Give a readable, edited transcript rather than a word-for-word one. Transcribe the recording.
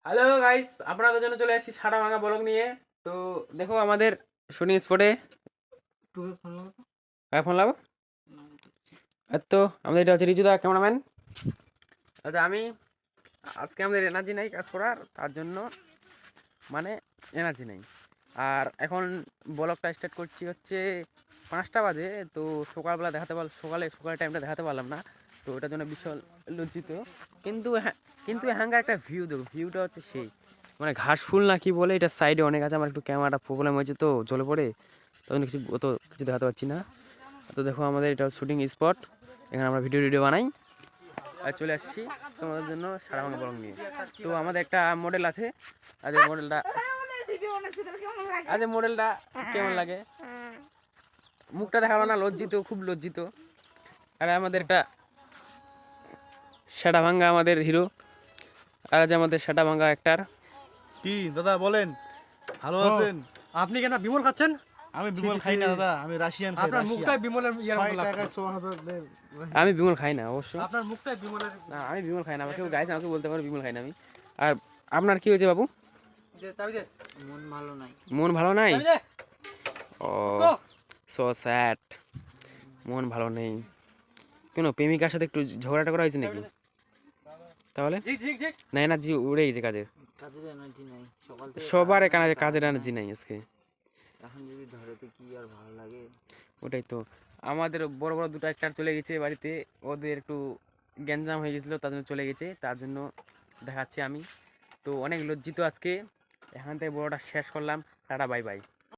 Hello guys, আপনাদের জন্য চলে আসছি সাড়া ভাঙা ব্লগ নিয়ে। তো দেখো আমাদের শুটিং স্পটে ফোন লাগো। আর তো আমাদের এটা হচ্ছে রিজুদা ক্যামেরাম্যান। আচ্ছা আজকে আমাদের এনার্জি নাই কাজ করার, তার জন্য মানে এনার্জি নেই। আর এখন ব্লগটা স্টার্ট করছি হচ্ছে 5টা বাজে। তো সকালে সকালের টাইমটা দেখাতে পারলাম না, তো ওটার জন্য বিশাল লজ্জিত। কিন্তু কিন্তু এখানকার একটা ভিউ দেখো, ভিউটা হচ্ছে সেই মানে ঘাস ফুল না কি বলে, এটা সাইডে অনেক আছে। আমার একটু ক্যামেরাটা প্রবলেম হয়েছে তো জলে পড়ে, তখন কিছু দেখাতে পারছি না। তো দেখো আমাদের এটা শুটিং স্পট, এখানে আমরা ভিডিও বানাই। আর চলে আসছি তোমাদের জন্য সারা ভাঙা ব্লগ নিয়ে। তো আমাদের একটা মডেল আছে, আজ মডেলটা কেমন লাগে মুখটা দেখাবো না, লজ্জিত, খুব লজ্জিত। আর আমাদের একটা সেটা ভাঙ্গা আমাদের হিরো, আর আজ আমাদের সেটা ভাঙ্গা অ্যাক্টার। কি দাদা বলেন, ভালো আছেন? আপনি কেন বিমল খাচ্ছেন? আমি বিমল খাই না দাদা, আমি রাশিয়ান খাই। আপনার মুখটাই বিমলের ইয়ার মতো লাগছে। আমি বিমল খাই না অবশ্য, আপনার মুখটাই বিমলের। না আমি বিমল খাই না, আমাকে গাইস আমাকে বলতে পারো বিমল খাই না আমি। আর আপনার কি হয়েছে বাবু? মন ভালো নাই। মন ভালো নাই? চাবি দে। ও সো স্যাড, মন ভালো নেই কেন? প্রেমিকার সাথে একটু ঝগড়াটা করা হয়েছে নাকি? তাহলে ঝিক ঝিক ঝিক। না, এনার্জি উড়ে গেছে কাজের, কাজের এনার্জি নাই সকাল থেকে। সবার কাজের এনার্জি নাই আজকে। এখন যদি ধরে তো কি আর ভালো লাগে। ওটাই তো, আমাদের বড় বড় দুটো অ্যাক্টার চলে গেছে বাড়িতে, ওদের একটু গ্যাঞ্জাম হয়ে গেছিলো, তার জন্য চলে গেছে, তার জন্য দেখাচ্ছি আমি। তো অনেক লজ্জিত আজকে। এখান থেকে বড়টা শেষ করলাম, টাটা বাই বাই।